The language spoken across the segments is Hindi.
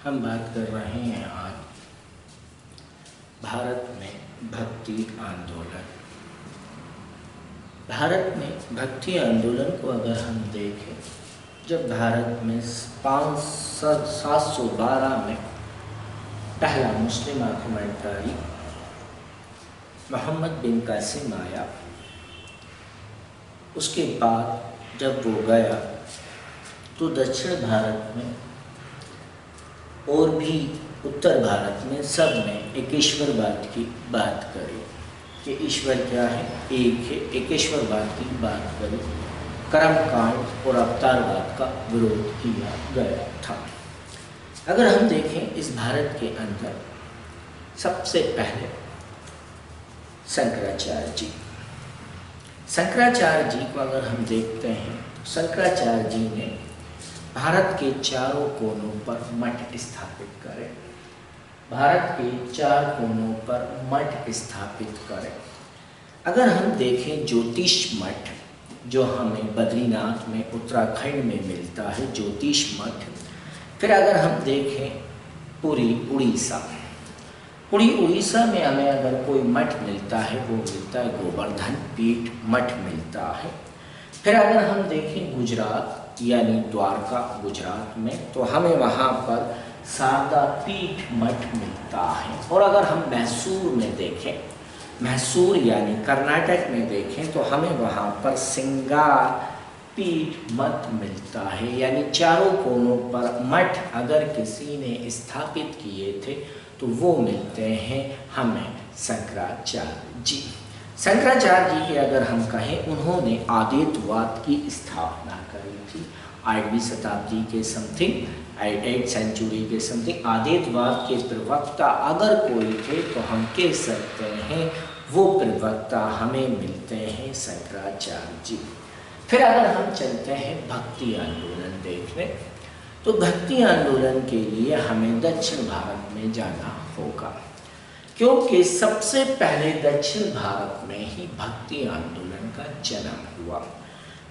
हम बात कर रहे हैं आज भारत में भक्ति आंदोलन। भारत में भक्ति आंदोलन को अगर हम देखें, जब भारत में 712 में पहला मुस्लिम आक्रमणकारी मोहम्मद बिन कासिम आया, उसके बाद जब वो गया तो दक्षिण भारत में और भी उत्तर भारत में सब ने एकेश्वरवाद की बात करी कि ईश्वर क्या है, एक है। एकेश्वरवाद की बात करी, कर्मकांड और अवतारवाद का विरोध किया गया था। अगर हम देखें इस भारत के अंदर सबसे पहले शंकराचार्य जी को अगर हम देखते हैं, शंकराचार्य जी ने भारत के चारों कोनों पर मठ स्थापित करे। भारत के 4 कोनों पर मठ स्थापित करे। अगर हम देखें ज्योतिष मठ, जो हमें बद्रीनाथ में उत्तराखंड में मिलता है, ज्योतिष मठ। फिर अगर हम देखें पुरी उड़ीसा में हमें अगर कोई मठ मिलता है, वो मिलता है गोवर्धन पीठ मठ मिलता है। फिर अगर हम देखें गुजरात यानी द्वारका गुजरात में, तो हमें वहाँ पर शारदा पीठ मठ मिलता है। और अगर हम मैसूर में देखें, मैसूर यानी कर्नाटक में देखें, तो हमें वहाँ पर सिंगार पीठ मठ मिलता है। यानी चारों कोनों पर मठ अगर किसी ने स्थापित किए थे तो वो मिलते हैं हमें शंकराचार्य जी। शंकराचार्य जी के अगर हम कहें, उन्होंने आदित्यवाद की स्थापना करी थी 8वीं शताब्दी के समथिंग, 8th सेंचुरी के समथिंग। आदित्यवाद के प्रवक्ता अगर कोई थे तो हम कह सकते हैं वो प्रवक्ता हमें मिलते हैं शंकराचार्य जी। फिर अगर हम चलते हैं भक्ति आंदोलन देखने, तो भक्ति आंदोलन के लिए हमें दक्षिण भारत में जाना होगा, क्योंकि सबसे पहले दक्षिण भारत में ही भक्ति आंदोलन का जन्म हुआ।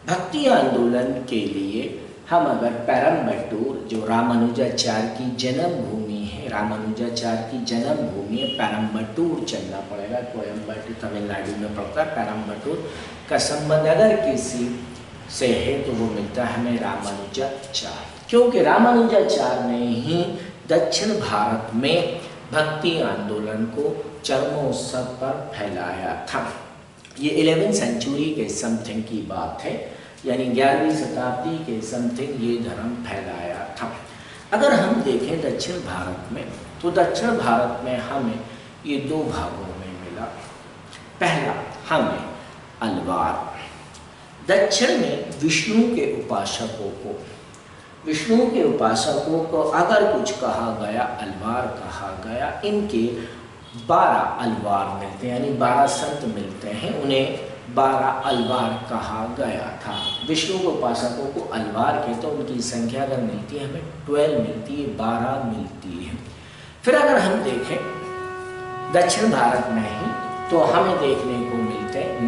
भक्ति आंदोलन के लिए हम अगर पेरम्बटूर, जो रामानुजाचार्य की जन्मभूमि है, रामानुजाचार्य की जन्मभूमि है, पेरम्बटूर चलना पड़ेगा। कोयम्बटूर तमिलनाडु में पड़ता है। पेरम्बटूर का संबंध अगर किसी से है तो वो मिलता है हमें रामानुजाचार्य, क्योंकि रामानुजाचार्य ने ही दक्षिण भारत में भक्ति आंदोलन को चरमोत्सव पर फैलाया था। ये 11वीं सेंचुरी के समथिंग की बात है, यानी 11वीं शताब्दी के समथिंग ये धर्म फैलाया था। अगर हम देखें दक्षिण भारत में, तो दक्षिण भारत में हमें ये 2 भागों में मिला। पहला हमें अलवार, दक्षिण में विष्णु के उपासकों को अगर कुछ कहा गया, अलवार कहा गया। इनके 12 अलवार मिलते हैं, यानी 12 संत मिलते हैं, उन्हें 12 अलवार कहा गया था। विष्णु के उपासकों को अलवार के, तो उनकी संख्या अगर मिलती है हमें 12 मिलती है, 12 मिलती है। फिर अगर हम देखें दक्षिण भारत में ही, तो हमें देखने को मिलते हैं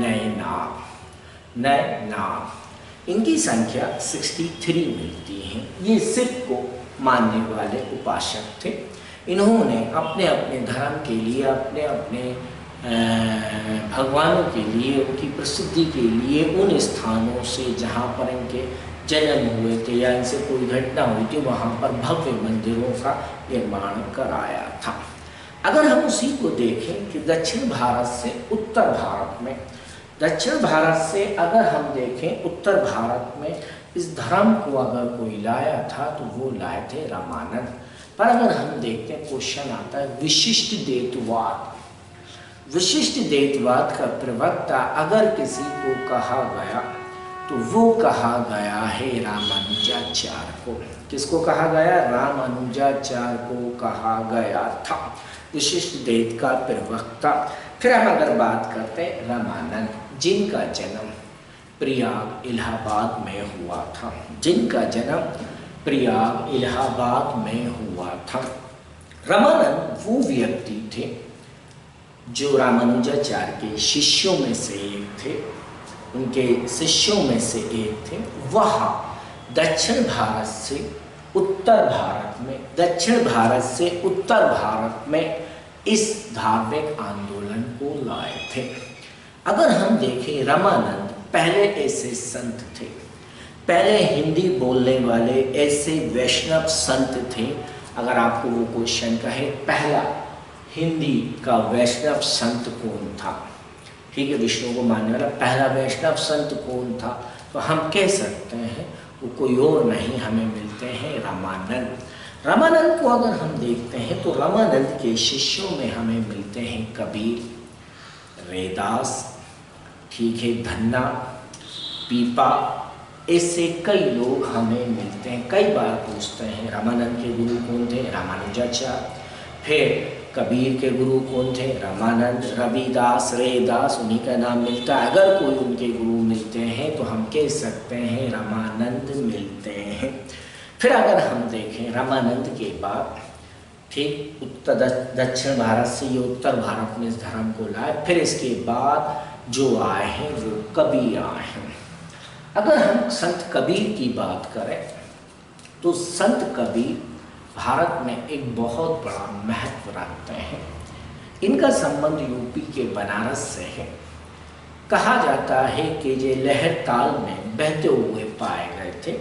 नए नाम, इनकी संख्या 63 मिलती है। ये शिव को मानने वाले उपासक थे। इन्होंने अपने अपने धर्म के लिए, अपने अपने भगवानों के लिए, उनकी प्रसिद्धि के लिए उन स्थानों से जहाँ पर इनके जन्म हुए थे या इनसे कोई घटना हुई थी, वहाँ पर भव्य मंदिरों का निर्माण कराया था। अगर हम उसी को देखें कि दक्षिण भारत से उत्तर भारत में, दक्षिण भारत से अगर हम देखें उत्तर भारत में इस धर्म को अगर कोई लाया था तो वो लाए थे रामानंद। पर अगर हम देखते हैं, क्वेश्चन आता है विशिष्ट द्वैतवाद का प्रवक्ता अगर किसी को कहा गया तो वो कहा गया है रामानुजाचार्य को। किसको कहा गया? रामानुजाचार्य को कहा गया था, विशिष्ट द्वैत का प्रवक्ता। फिर हम अगर बात करते हैं रामानंद, जिनका जन्म प्रयाग इलाहाबाद में हुआ था, रामानंद वो व्यक्ति थे जो रामानुजाचार्य के शिष्यों में से एक थे, उनके शिष्यों में से एक थे। वह दक्षिण भारत से उत्तर भारत में, दक्षिण भारत से उत्तर भारत में इस धार्मिक आंदोलन को लाए थे। अगर हम देखें, रामानंद पहले ऐसे संत थे, पहले हिंदी बोलने वाले ऐसे वैष्णव संत थे। अगर आपको वो क्वेश्चन कहे पहला हिंदी का वैष्णव संत कौन था, ठीक है, विष्णु को मानने वाला पहला वैष्णव संत कौन था, तो हम कह सकते हैं वो कोई और नहीं, हमें मिलते हैं रामानंद। रामानंद को अगर हम देखते हैं तो रामानंद के शिष्यों में हमें मिलते हैं कबीर, रैदास, ठीक है, धन्ना, पीपा, ऐसे कई लोग हमें मिलते हैं। कई बार पूछते हैं रामानंद के गुरु कौन थे, रामानुजाचार्य। फिर कबीर के गुरु कौन थे, रामानंद, रविदास, रैदास, उन्हीं का नाम मिलता है। अगर कोई उनके गुरु मिलते हैं तो हम कह सकते हैं रामानंद मिलते हैं। फिर अगर हम देखें रामानंद के बाद, ठीक, उत्तर दक्षिण भारत से ये उत्तर भारत में इस धर्म को लाए। फिर इसके बाद जो आए हैं वो कबीर आए हैं। अगर हम संत कबीर की बात करें तो संत कबीर भारत में एक बहुत बड़ा महत्व रखते हैं। इनका संबंध यूपी के बनारस से है। कहा जाता है कि ये लहर ताल में बहते हुए पाए गए थे।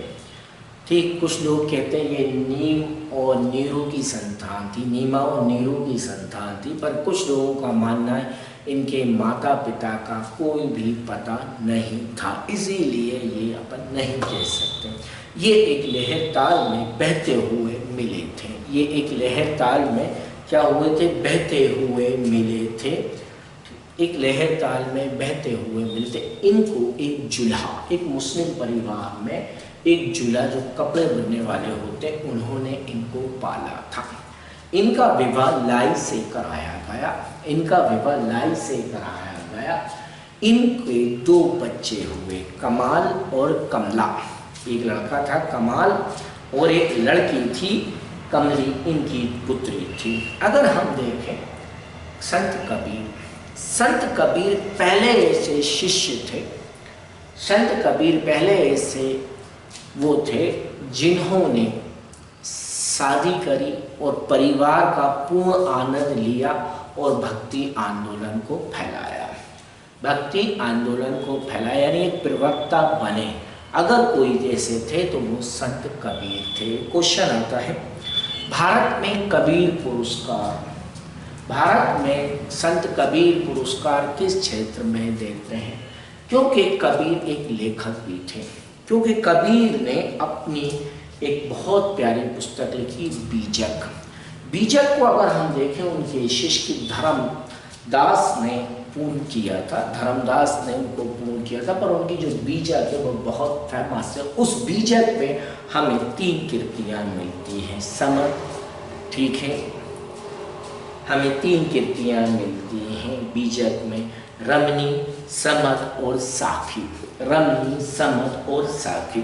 ठीक, कुछ लोग कहते हैं ये नीम और नीरू की संतान थी, नीमा और नीरू की संतान थी, पर कुछ लोगों का मानना है इनके माता पिता का कोई भी पता नहीं था, इसीलिए ये अपन नहीं कह सकते। ये एक लहर ताल में बहते हुए मिले थे। ये एक लहर ताल में क्या हुए थे, बहते हुए मिले थे। एक लहर ताल में बहते हुए मिलते। इनको एक जुल्हा, एक मुस्लिम परिवार में एक जुल्हा जो कपड़े बनने वाले होते, उन्होंने इनको पाला था। इनका विवाह लाई से कराया गया। इनका विवाह लाई से कराया गया। इनके 2 बच्चे हुए, कमाल और कमला। एक लड़का था कमाल और एक लड़की थी कमली, इनकी पुत्री थी। अगर हम देखें संत कबीर पहले ऐसे शिष्य थे। संत कबीर पहले ऐसे वो थे जिन्होंने शादी करी और परिवार का पूर्ण आनंद लिया और भक्ति आंदोलन को फैलाया। भक्ति आंदोलन को फैलाया यानी एक प्रवक्ता बने। अगर कोई जैसे थे तो वो संत कबीर थे। क्वेश्चन आता है, भारत में कबीर पुरस्कार, भारत में संत कबीर पुरस्कार किस क्षेत्र में देते हैं? क्योंकि कबीर एक लेखक भी थे। क्योंकि कबीर ने अपनी एक बहुत प्यारी पुस्तक लिखी, बीजक। बीजक को अगर हम देखें उनके शिष्य धर्मदास ने पूर्ण किया था। धर्मदास ने उनको पूर्ण किया था, पर उनकी जो बीजक है वो बहुत फेमस है। उस बीजक में हमें 3 कृतियाँ मिलती हैं। समद, ठीक है, हमें 3 कृतियाँ मिलती हैं बीजक में, रमनी, समद और साखी। रमनी, समद और साखी।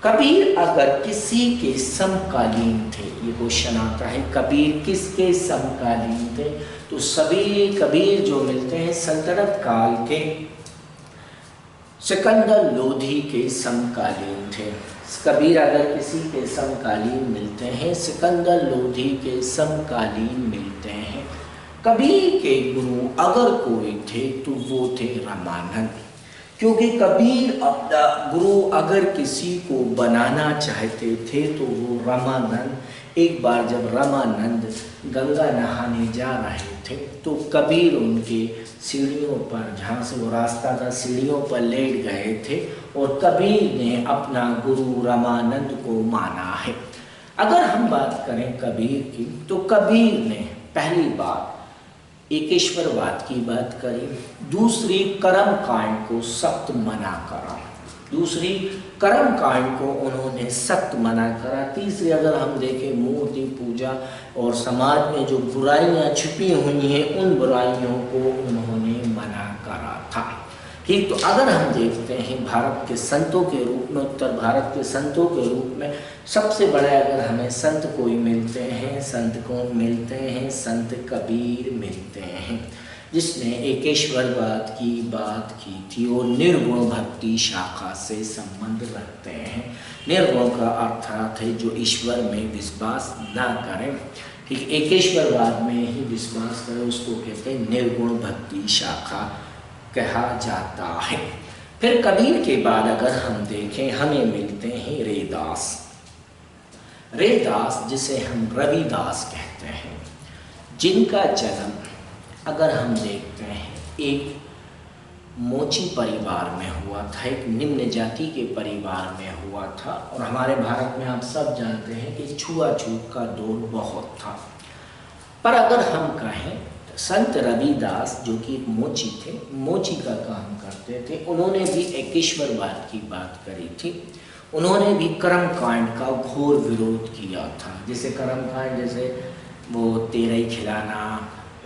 कबीर अगर किसी के समकालीन थे, ये क्वेश्चन आता है, कबीर किसके समकालीन थे? तो सभी कबीर जो मिलते हैं सल्तनत काल के सिकंदर लोधी के समकालीन थे। कबीर अगर किसी के समकालीन मिलते हैं, सिकंदर लोधी के समकालीन मिलते हैं। कबीर के गुरु अगर कोई थे तो वो थे रामानंद। क्योंकि कबीर अपना गुरु अगर किसी को बनाना चाहते थे तो वो रामानंद। एक बार जब रामानंद गंगा नहाने जा रहे थे तो कबीर उनके सीढ़ियों पर, जहाँ से वो रास्ता था, सीढ़ियों पर लेट गए थे और कबीर ने अपना गुरु रामानंद को माना है। अगर हम बात करें कबीर की तो कबीर ने पहली बात एकेश्वरवाद की बात करी, दूसरी कर्म कांड को सख्त मना करा, दूसरी कर्म कांड को उन्होंने सख्त मना करा। तीसरी अगर हम देखें मूर्ति पूजा और समाज में जो बुराइयां छिपी हुई हैं उन बुराइयों को उन्होंने मना करा था। ठीक, तो अगर हम देखते हैं भारत के संतों के रूप में, उत्तर भारत के संतों के रूप में सबसे बड़े अगर हमें संत कोई मिलते हैं, संत कौन मिलते हैं? संत कबीर मिलते हैं। जिसने एकेश्वरवाद की बात की थी और निर्गुण भक्ति शाखा से संबंध रखते हैं। निर्गुण का अर्थ है जो ईश्वर में विश्वास न करें, ठीक, एकेश्वरवाद में ही विश्वास करें, उसको कहते हैं निर्गुण भक्ति शाखा कहा जाता है। फिर कबीर के बाद अगर हम देखें, हमें मिलते हैं रैदास। रैदास जिसे हम रविदास कहते हैं, जिनका जन्म अगर हम देखते हैं एक मोची परिवार में हुआ था, एक निम्न जाति के परिवार में हुआ था। और हमारे भारत में आप सब जानते हैं कि छुआछूत का दौर बहुत था। पर अगर हम कहें संत रविदास जो कि एक मोची थे, मोची का काम करते थे, उन्होंने भी एकेश्वरवाद की बात करी थी। उन्होंने भी कर्मकांड का घोर विरोध किया था। जैसे कर्मकांड, जैसे वो तेरही खिलाना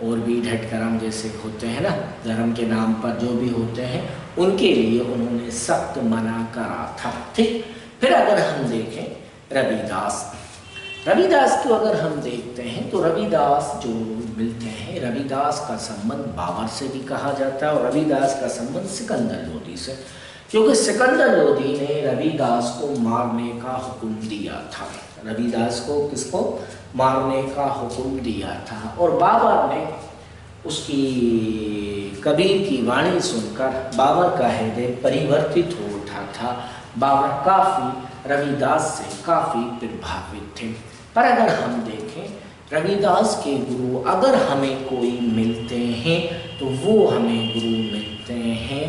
और भी ढट कर्म जैसे होते हैं ना, धर्म के नाम पर जो भी होते हैं, उनके लिए उन्होंने सख्त मना करा था, ठीक। फिर अगर हम देखें रविदास, रविदास को अगर हम देखते हैं तो रविदास जो मिलते हैं, रविदास का संबंध बाबर से भी कहा जाता है और रविदास का संबंध सिकंदर लोधी से, क्योंकि सिकंदर लोधी ने रविदास को मारने का हुक्म दिया था। रविदास को किसको मारने का हुक्म दिया था और बाबर ने उसकी कबीर की वाणी सुनकर बाबर का हृदय परिवर्तित हो उठा था। बाबर काफ़ी रविदास से काफ़ी प्रभावित थे। पर अगर हम देखें रविदास के गुरु अगर हमें कोई मिलते हैं तो वो हमें गुरु मिलते हैं,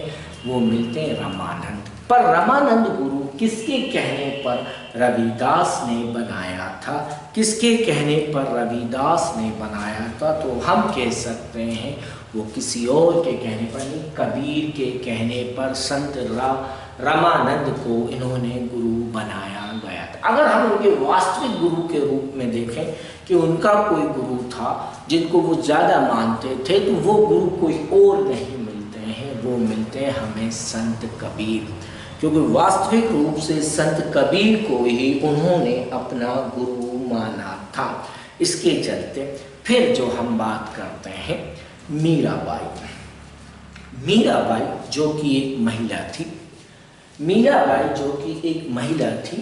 वो मिलते हैं रामानंद। पर रामानंद गुरु किसके कहने पर रविदास ने बनाया था, किसके कहने पर रविदास ने बनाया था? तो हम कह सकते हैं वो किसी और के कहने पर नहीं, कबीर के कहने पर संत रामानंद को इन्होंने गुरु बनाया गया था। अगर हम उनके वास्तविक गुरु के रूप में देखें कि उनका कोई गुरु था जिनको वो ज़्यादा मानते थे, तो वो गुरु कोई और नहीं मिलते हैं, वो मिलते हैं हमें संत कबीर, क्योंकि वास्तविक रूप से संत कबीर को ही उन्होंने अपना गुरु माना था। इसके चलते फिर जो हम बात करते हैं मीराबाई, मीराबाई जो कि एक महिला थी, मीराबाई जो कि एक महिला थी,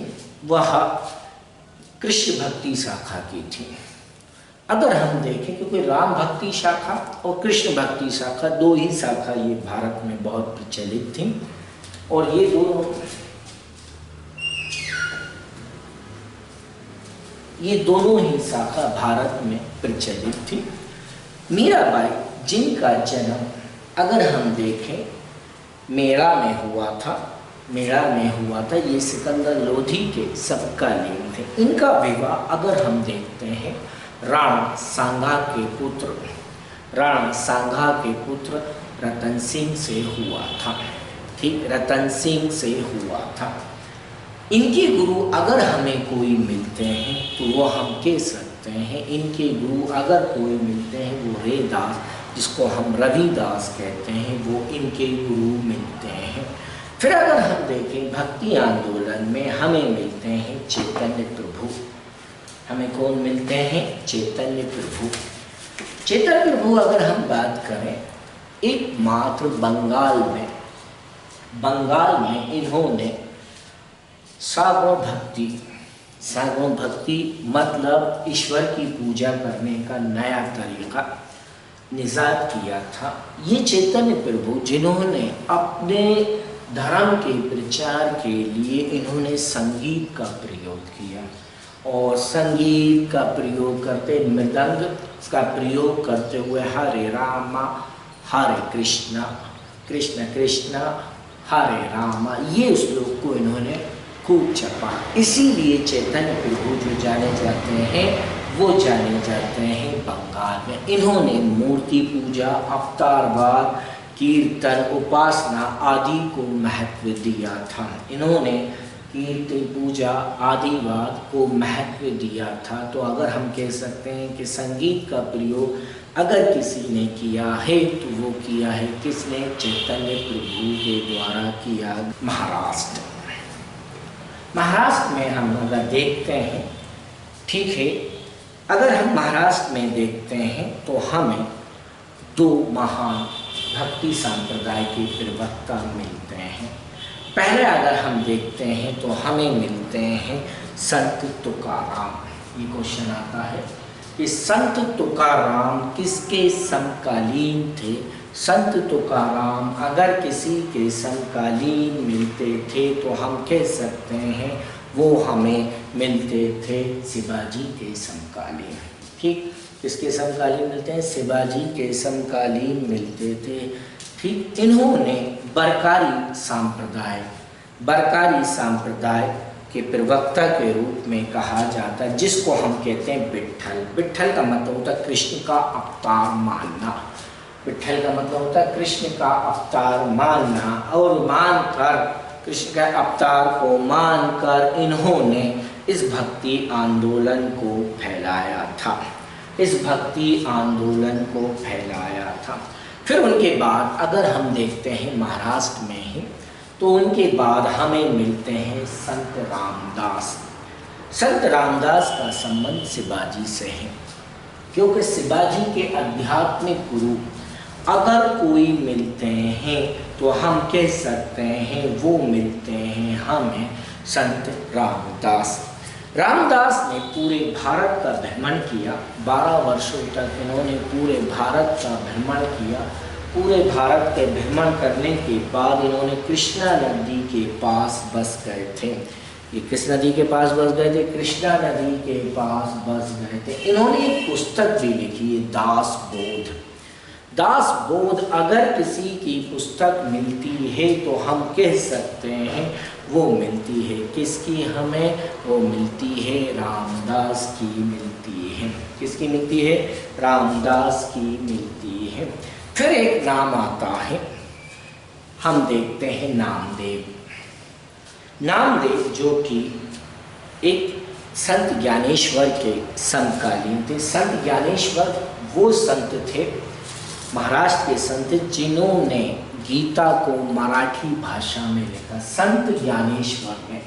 वह कृष्ण भक्ति शाखा की थी। अगर हम देखें क्योंकि राम भक्ति शाखा और कृष्ण भक्ति शाखा दो ही शाखा ये भारत में बहुत प्रचलित थी और ये दोनों ही शाखा भारत में प्रचलित थी। मीराबाई जिनका जन्म अगर हम देखें मेड़ा में हुआ था, मेड़ा में हुआ था, ये सिकंदर लोधी के समकालीन थे। इनका विवाह अगर हम देखते हैं राणा सांगा के पुत्र रतन सिंह से हुआ था, ठीक, रतन सिंह से हुआ था। इनके गुरु अगर हमें कोई मिलते हैं तो वो हम कह सकते हैं इनके गुरु अगर कोई मिलते हैं वो रैदास, जिसको हम रविदास कहते हैं, वो इनके गुरु मिलते हैं। फिर अगर हम देखें भक्ति आंदोलन में हमें मिलते हैं चैतन्य प्रभु। हमें कौन मिलते हैं? चैतन्य प्रभु। चैतन्य प्रभु अगर हम बात करें एकमात्र बंगाल में इन्होंने सागौन भक्ति मतलब ईश्वर की पूजा करने का नया तरीका निजात किया था। ये चैतन्य प्रभु जिन्होंने अपने धर्म के प्रचार के लिए इन्होंने संगीत का प्रयोग किया और संगीत का प्रयोग करते, मृदंग का प्रयोग करते हुए हरे रामा हरे कृष्णा कृष्ण कृष्ण हरे रामा, ये श्लोक को इन्होंने खूब छपा। इसीलिए चैतन्य प्रभु जो जाने जाते हैं वो जाने जाते हैं बंगाल में। इन्होंने मूर्ति पूजा, अवतारवाद, कीर्तन, उपासना आदि को महत्व दिया था। इन्होंने कीर्तन, पूजा, आदिवाद को महत्व दिया था। तो अगर हम कह सकते हैं कि संगीत का प्रयोग अगर किसी ने किया है तो वो किया है किसने? चैतन्य प्रभु के द्वारा किया। महाराष्ट्र में हम अगर देखते हैं, ठीक है, अगर हम महाराष्ट्र में देखते हैं तो हमें दो महान भक्ति संप्रदाय के प्रवक्ता मिलते हैं। पहले अगर हम देखते हैं तो हमें मिलते हैं संत तुकाराम। ये क्वेश्चन आता है कि संत तुकाराम किसके समकालीन थे? संत तुकाराम अगर किसी के समकालीन मिलते थे तो हम कह सकते हैं वो हमें मिलते थे शिवाजी के समकालीन। ठीक, किसके समकालीन मिलते हैं? शिवाजी के समकालीन मिलते थे। ठीक, इन्होंने बरकारी संप्रदाय के प्रवक्ता के रूप में कहा जाता है, जिसको हम कहते हैं विट्ठल। विट्ठल का मतलब होता है कृष्ण का अवतार मानना। विट्ठल का मतलब होता है कृष्ण का अवतार मानना, और मानकर कृष्ण के अवतार को मानकर इन्होंने इस भक्ति आंदोलन को फैलाया था। फिर उनके बाद अगर हम देखते हैं महाराष्ट्र में ही, तो उनके बाद हमें मिलते हैं संत रामदास। संत रामदास का संबंध शिवाजी से है, क्योंकि शिवाजी के आध्यात्मिक गुरु अगर कोई मिलते हैं तो हम कह सकते हैं वो मिलते हैं हमें संत रामदास। रामदास ने पूरे भारत का भ्रमण किया। 12 वर्षों तक इन्होंने पूरे भारत का भ्रमण किया। पूरे भारत के भ्रमण करने के बाद इन्होंने कृष्णा नदी के पास बस गए थे। ये किस नदी के पास बस गए थे? कृष्णा नदी के पास बस गए थे। इन्होंने एक पुस्तक भी लिखी है, दास बोध। अगर किसी की पुस्तक मिलती है तो हम कह सकते हैं वो मिलती है किसकी? हमें वो मिलती है रामदास की मिलती है। किसकी मिलती है? रामदास की मिलती है। फिर एक नाम आता है, हम देखते हैं नामदेव जो कि एक संत ज्ञानेश्वर के समकालीन थे। संत ज्ञानेश्वर वो संत थे, महाराष्ट्र के संत, जिन्होंने गीता को मराठी भाषा में लिखा। संत ज्ञानेश्वर ने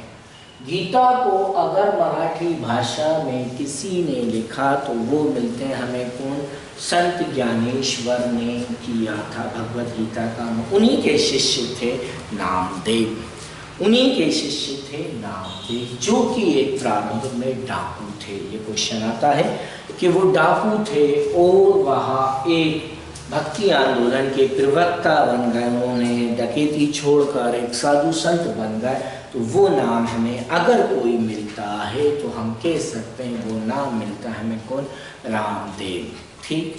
गीता को अगर मराठी भाषा में किसी ने लिखा तो वो मिलते हैं हमें कौन? संत ज्ञानेश्वर ने किया था भगवत गीता का। उन्हीं के शिष्य थे नामदेव, जो कि एक प्रारंभ में डाकू थे। ये क्वेश्चन आता है कि वो डाकू थे और वहाँ एक भक्ति आंदोलन के प्रवक्ता बन गए। उन्होंने डकैती छोड़कर एक साधु संत बन गए। तो वो नाम हमें अगर कोई मिलता है तो हम कह सकते हैं वो नाम मिलता है हमें कौन? रामदेव। ठीक।